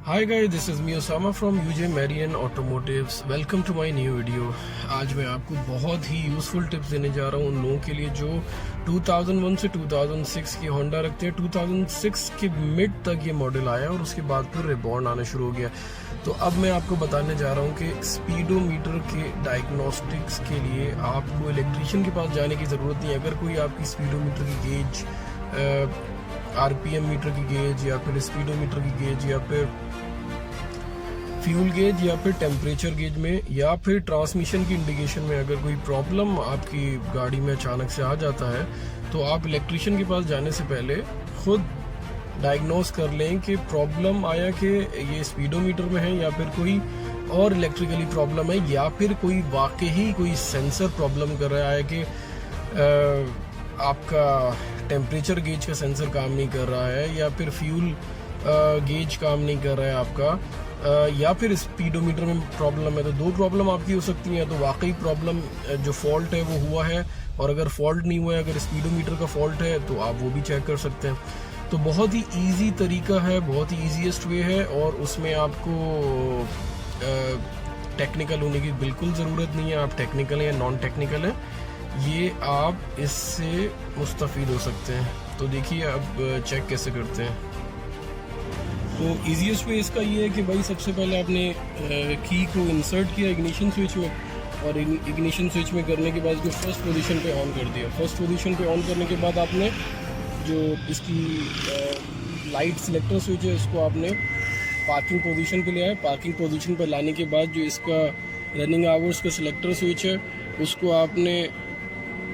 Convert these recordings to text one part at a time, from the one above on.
Hi guys, this is me Osama from UJ Marian Automotives. Welcome to my new video. आज मैं आपको बहुत ही useful tips देने जा रहा हूँ उन लोगों के लिए जो 2001 से 2006 की होंडा रखते हैं। 2006 के मिड तक ये मॉडल आया और उसके बाद फिर रिबॉर्न आना शुरू हो गया। तो अब मैं आपको बताने जा रहा हूँ कि स्पीडोमीटर के डायग्नोस्टिक्स के लिए आपको इलेक्ट्रीशियन के पास जाने की ज़रूरत नहीं है। अगर कोई आपकी स्पीडोमीटर की गेज, आरपीएम मीटर की गेज या फिर स्पीडोमीटर की गेज या फिर फ्यूल गेज या फिर टेम्परेचर गेज में या फिर ट्रांसमिशन की इंडिकेशन में अगर कोई प्रॉब्लम आपकी गाड़ी में अचानक से आ जाता है तो आप इलेक्ट्रिशियन के पास जाने से पहले खुद डायग्नोस कर लें कि प्रॉब्लम आया कि ये स्पीडोमीटर में है या फिर कोई और इलेक्ट्रिकली प्रॉब्लम है या फिर कोई वाकई कोई सेंसर प्रॉब्लम कर रहा है कि आपका टेम्परेचर गेज का सेंसर काम नहीं कर रहा है या फिर फ्यूल गेज काम नहीं कर रहा है आपका, या फिर स्पीडोमीटर में प्रॉब्लम है। तो दो प्रॉब्लम आपकी हो सकती हैं। तो वाकई प्रॉब्लम जो फॉल्ट है वो हुआ है, और अगर फॉल्ट नहीं हुआ है, अगर स्पीडोमीटर का फॉल्ट है तो आप वो भी चेक कर सकते हैं। तो बहुत ही इजी तरीका है, बहुत ही ईजीएस्ट वे है, और उसमें आपको टेक्निकल होने की बिल्कुल ज़रूरत नहीं है। आप टेक्निकल हैं या नॉन टेक्निकल हैं, ये आप इससे मुस्तफ़ीद हो सकते हैं। तो देखिए अब चेक कैसे करते हैं। तो ईजीएस्ट वे इसका ये है कि भाई सबसे पहले आपने की को इंसर्ट किया इग्निशन स्विच में, और इग्निशन स्विच में करने के बाद जो फर्स्ट पोजीशन पे ऑन कर दिया। फर्स्ट पोजीशन पे ऑन करने के बाद आपने जो इसकी लाइट सिलेक्टर स्विच है इसको आपने पार्किंग पोजीशन पे ले आए। पार्किंग पोजीशन पे लाने के बाद जो इसका रनिंग आवर्स का सिलेक्टर स्विच है उसको आपने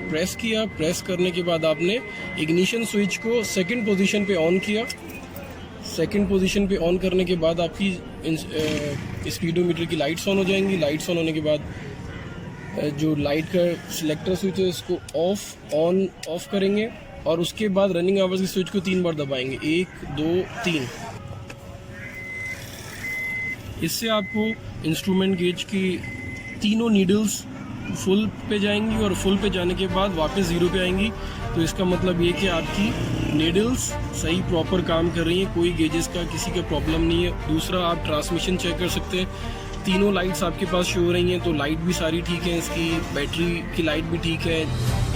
प्रेस किया। प्रेस करने के बाद आपने इग्निशन स्विच को सेकंड पोजीशन पे ऑन किया। सेकंड पोजीशन पे ऑन करने के बाद आपकी स्पीडोमीटर की लाइट्स ऑन हो जाएंगी। लाइट्स ऑन होने के बाद जो लाइट का सिलेक्टर स्विच है इसको ऑफ करेंगे, और उसके बाद रनिंग आवर्स के स्विच को 3 बार दबाएंगे, 1 2 3। इससे आपको इंस्ट्रूमेंट गेज की तीनों नीडल्स फुल पे जाएंगी, और फुल पे जाने के बाद वापस ज़ीरो पे आएंगी। तो इसका मतलब ये कि आपकी नीडल्स सही प्रॉपर काम कर रही हैं, कोई गेजेस का किसी का प्रॉब्लम नहीं है। दूसरा, आप ट्रांसमिशन चेक कर सकते हैं। तीनों लाइट्स आपके पास शो हो रही हैं, तो लाइट भी सारी ठीक है, इसकी बैटरी की लाइट भी ठीक है,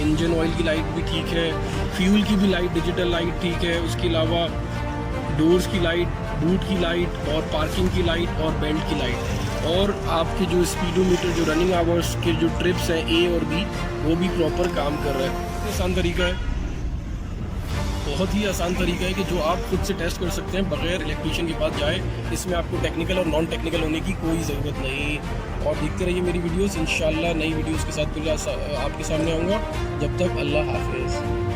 इंजन ऑयल की लाइट भी ठीक है, फ्यूल की भी लाइट, डिजिटल लाइट ठीक है। उसके अलावा डोर्स की लाइट, बूट की लाइट, और पार्किंग की लाइट, और बेल्ट की लाइट, और आपके जो स्पीडोमीटर जो रनिंग आवर्स के जो ट्रिप्स हैं A और B वो भी प्रॉपर काम कर रहा है। आसान तरीका है, बहुत ही आसान तरीका है कि जो आप खुद से टेस्ट कर सकते हैं बगैर इलेक्ट्रीशियन के पास जाए। इसमें आपको टेक्निकल और नॉन टेक्निकल होने की कोई ज़रूरत नहीं। और देखते रहिए मेरी वीडियोस, इंशाल्लाह नई वीडियोस के साथ फिर आपके सामने आऊँगा। जब तक अल्लाह हाफिज़।